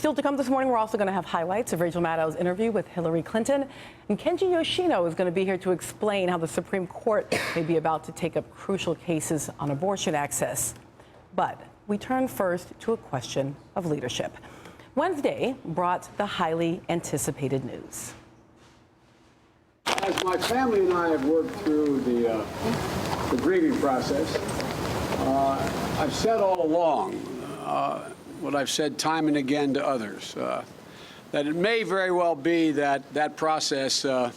Still to come this morning, we're also going to have highlights of Rachel Maddow's interview with Hillary Clinton. And Kenji Yoshino is going to be here to explain how the Supreme Court may be about to take up crucial cases on abortion access. But we turn first to a question of leadership. Wednesday brought the highly anticipated news. As my family and I have worked through the grieving process, I've said all along what I've said time and again to others, that it may very well be that that process, by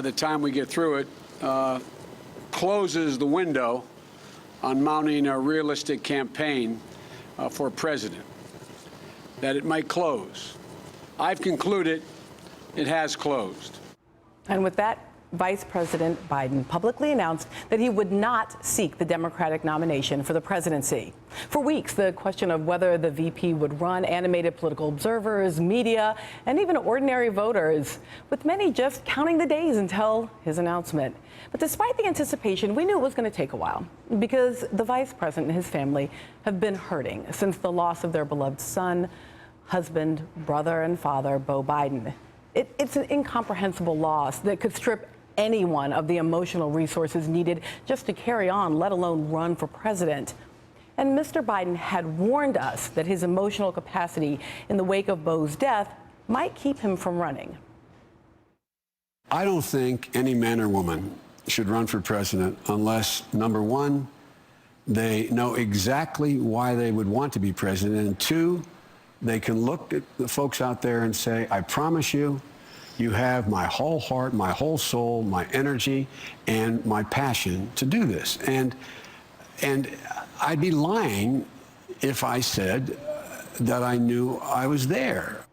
the time we get through it, closes the window on mounting a realistic campaign for president, that it might close. I've concluded it has closed. And with that, Vice President Biden publicly announced that he would not seek the Democratic nomination for the presidency. For weeks, the question of whether the VP would run animated political observers, media, and even ordinary voters, with many just counting the days until his announcement. But despite the anticipation, we knew it was going to take a while because the vice president and his family have been hurting since the loss of their beloved son, husband, brother, and father, Beau Biden. It's an incomprehensible loss that could strip anyone of the emotional resources needed just to carry on, let alone run for president. And Mr. Biden had warned us that his emotional capacity in the wake of Beau's death might keep him from running. I don't think any man or woman should run for president unless, number one, they know exactly why they would want to be president, and two, they can look at the folks out there and say, I promise you, you have my whole heart, my whole soul, my energy, and my passion to do this. And I'd be lying if I said that I knew I was there.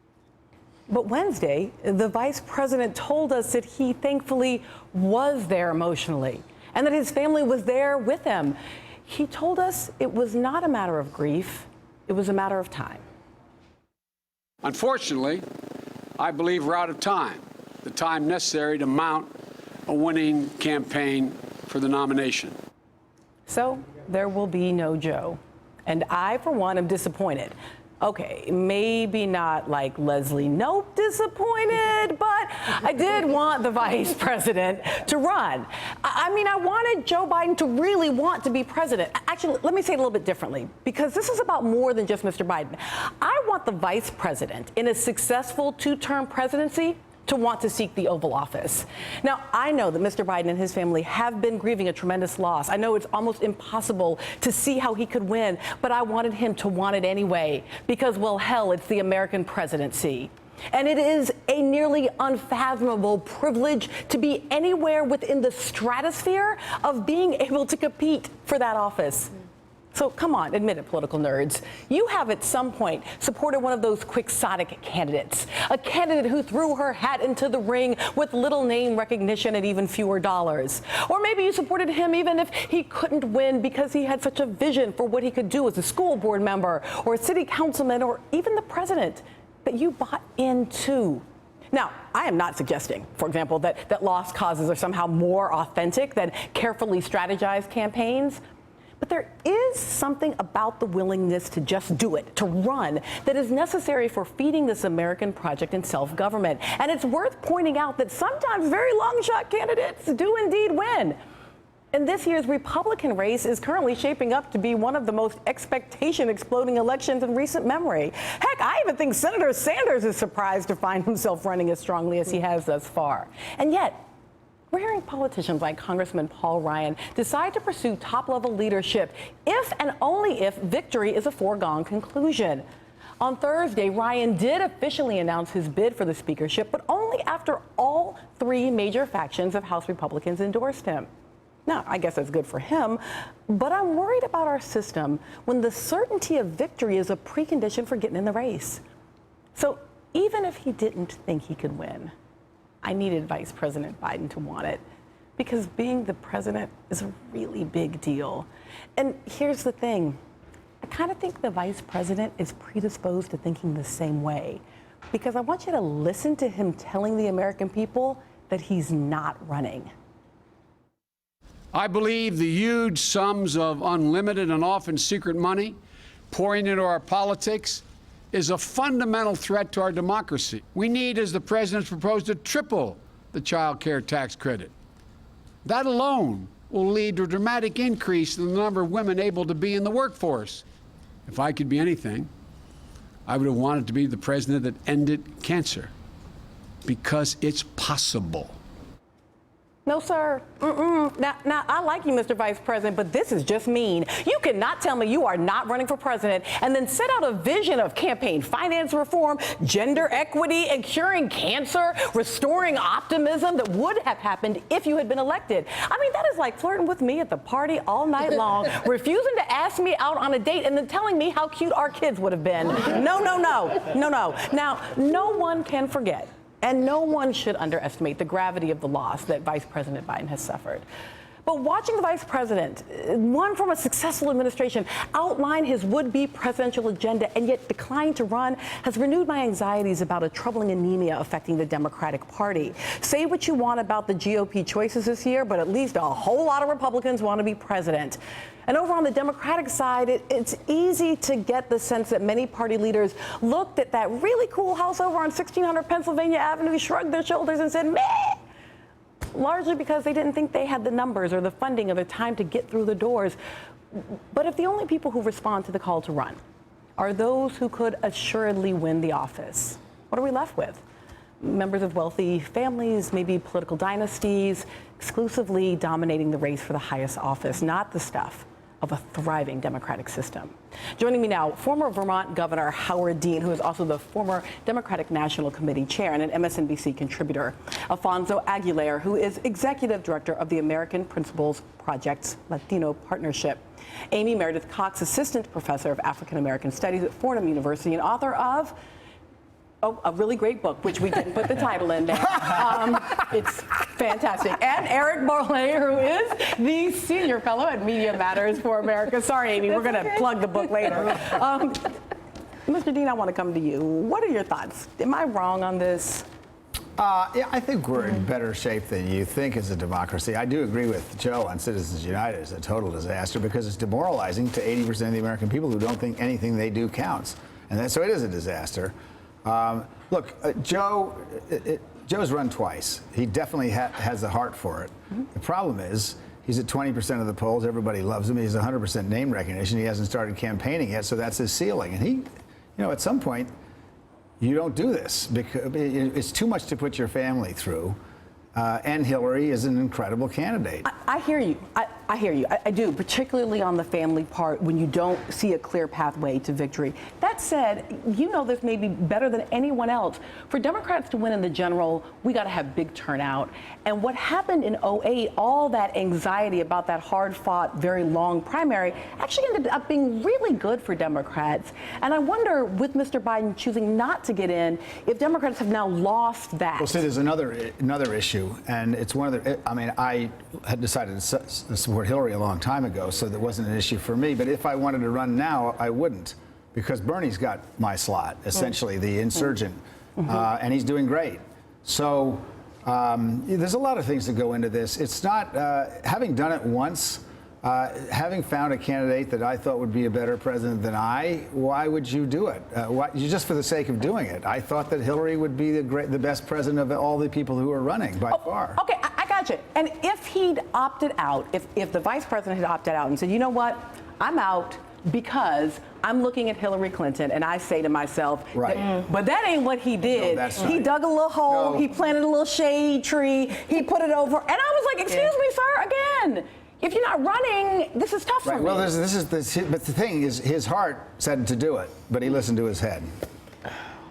But Wednesday, the vice president told us that he thankfully was there emotionally and that his family was there with him. He told us it was not a matter of grief, it was a matter of time. Unfortunately, I believe we're out of time, the time necessary to mount a winning campaign for the nomination. So there will be no Joe. And I, for one, am disappointed. Okay, maybe not like Leslie Knope disappointed, but I did want the vice president to run. I mean, I wanted Joe Biden to really want to be president. Actually, let me say it a little bit differently, because this is about more than just Mr. Biden. I want the vice president in a successful two-term presidency to want to seek the Oval Office. Now, I know that Mr. Biden and his family have been grieving a tremendous loss. I know it's almost impossible to see how he could win, but I wanted him to want it anyway because, well, hell, it's the American presidency. And it is a nearly unfathomable privilege to be anywhere within the stratosphere of being able to compete for that office. So come on, admit it, political nerds. You have at some point supported one of those quixotic candidates, a candidate who threw her hat into the ring with little name recognition and even fewer dollars. Or maybe you supported him even if he couldn't win because he had such a vision for what he could do as a school board member or a city councilman or even the president that you bought into. Now, I am not suggesting, for example, that lost causes are somehow more authentic than carefully strategized campaigns. But there is something about the willingness to just do it, to run, that is necessary for feeding this American project in self-government. And it's worth pointing out that sometimes very long-shot candidates do indeed win. And this year's Republican race is currently shaping up to be one of the most expectation-exploding elections in recent memory. Heck, I even think Senator Sanders is surprised to find himself running as strongly as he has thus far. And yet, we're hearing politicians like Congressman Paul Ryan decide to pursue top-level leadership if and only if victory is a foregone conclusion. On Thursday, Ryan did officially announce his bid for the speakership, but only after all three major factions of House Republicans endorsed him. Now, I guess that's good for him, but I'm worried about our system when the certainty of victory is a precondition for getting in the race. So even if he didn't think he could win, I needed Vice President Biden to want it because being the president is a really big deal. And here's the thing. I kind of think the vice president is predisposed to thinking the same way because I want you to listen to him telling the American people that he's not running. I believe the huge sums of unlimited and often secret money pouring into our politics is a fundamental threat to our democracy. We need, as the president's proposed, to triple the child care tax credit. That alone will lead to a dramatic increase in the number of women able to be in the workforce. If I could be anything, I would have wanted to be the president that ended cancer, because it's possible. No, sir. Now, I like you, Mr. Vice President, but this is just mean. You cannot tell me you are not running for president and then set out a vision of campaign finance reform, gender equity, and curing cancer, restoring optimism that would have happened if you had been elected. I mean, that is like flirting with me at the party all night long, refusing to ask me out on a date, and then telling me how cute our kids would have been. No. Now, no one can forget, and no one should underestimate the gravity of the loss that Vice President Biden has suffered. But watching the Vice President, one from a successful administration, outline his would-be presidential agenda and yet decline to run has renewed my anxieties about a troubling anemia affecting the Democratic Party. Say what you want about the GOP choices this year, but at least a whole lot of Republicans want to be president. And over on the Democratic side, it's easy to get the sense that many party leaders looked at that really cool house over on 1600 Pennsylvania Avenue, shrugged their shoulders and said, meh, largely because they didn't think they had the numbers or the funding or the time to get through the doors. But if the only people who respond to the call to run are those who could assuredly win the office, what are we left with? Members of wealthy families, maybe political dynasties, exclusively dominating the race for the highest office, not the stuff of a thriving democratic system. Joining me now, former Vermont Governor Howard Dean, who is also the former Democratic National Committee chair and an MSNBC contributor. Alfonso Aguilar, who is executive director of the American Principles Project's Latino Partnership. Amy Meredith Cox, assistant professor of African American Studies at Fordham University and author of a really great book, which we didn't put the title in there. It's fantastic. And Eric Borlée, who is the senior fellow at Media Matters for America. Sorry, Amy, we're going to plug the book later. Mr. Dean, I want to come to you. What are your thoughts? Am I wrong on this? Yeah, I think we're in better shape than you think as a democracy. I do agree with Joe on Citizens United. It's a total disaster because it's demoralizing to 80% of the American people who don't think anything they do counts. And so it is a disaster. Look, Joe's run twice. He definitely has the heart for it. Mm-hmm. The problem is he's at 20% of the polls. Everybody loves him. He has 100% name recognition. He hasn't started campaigning yet, so that's his ceiling. And he, you know, at some point, you don't do this because it's too much to put your family through. And Hillary is an incredible candidate. I hear you. I hear you. I do, particularly on the family part when you don't see a clear pathway to victory. That said, you know this may be better than anyone else. For Democrats to win in the general, we got to have big turnout. And what happened in 2008, all that anxiety about that hard-fought, very long primary actually ended up being really good for Democrats. And I wonder, with Mr. Biden choosing not to get in, if Democrats have now lost that. Well, see, there's another issue, and it's one of the. I mean, I had decided to support Hillary a long time ago, so that wasn't an issue for me. But if I wanted to run now, I wouldn't, because Bernie's got my slot, essentially the insurgent, and he's doing great. So there's a lot of things that go into this. It's not having done it once. Having found a candidate that I thought would be a better president than why would you do it? Just for the sake of doing it. I thought that Hillary would be the best president of all the people who are running by far. Okay, I got you. And if he'd opted out, if the vice president had opted out and said, you know what, I'm out because I'm looking at Hillary Clinton and I say to myself, right. But that ain't what he did. No, that's he right. dug a little hole, he planted a little shade tree, he put it over, and I was like, excuse me, sir, again. If you're not running, this is tough for me. Well, but the thing is, his heart said to do it, but he listened to his head.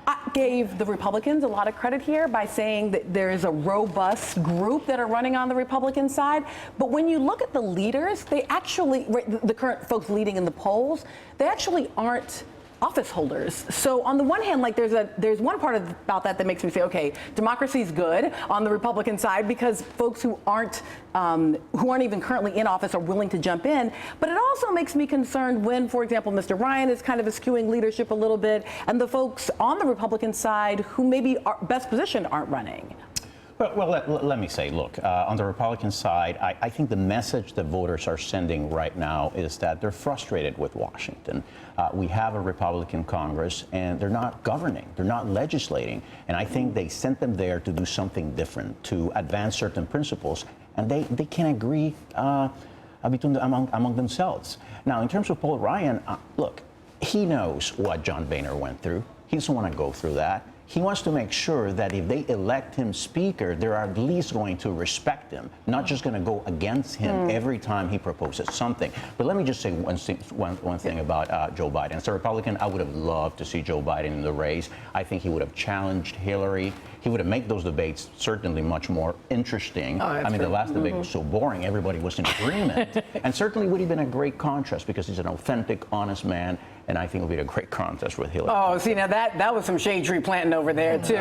I gave the Republicans a lot of credit here by saying that there is a robust group that are running on the Republican side. But when you look at the leaders, they actually, the current folks leading in the polls, they actually aren't office holders. So on the one hand, like there's one part about that makes me say, okay, democracy's good on the Republican side because folks who aren't even currently in office are willing to jump in. But it also makes me concerned when, for example, Mr. Ryan is kind of eschewing leadership a little bit, and the folks on the Republican side who maybe are best positioned aren't running. Well, let me say, look, on the Republican side, I think the message that voters are sending right now is that they're frustrated with Washington. We have a Republican Congress, and they're not governing, they're not legislating, and I think they sent them there to do something different, to advance certain principles, and they can't agree among themselves. Now, in terms of Paul Ryan, look, he knows what John Boehner went through. He doesn't want to go through that. He wants to make sure that if they elect him speaker, they're at least going to respect him, not just going to go against him every time he proposes something. But let me just say one thing about Joe Biden. As a Republican, I would have loved to see Joe Biden in the race. I think he would have challenged Hillary. He would have made those debates certainly much more interesting. I mean, the last debate was so boring, everybody was in agreement. And certainly would have been a great contrast because he's an authentic, honest man, and I think it would be a great contest with Hillary. Oh, see, now that was some shade tree planting over there, too.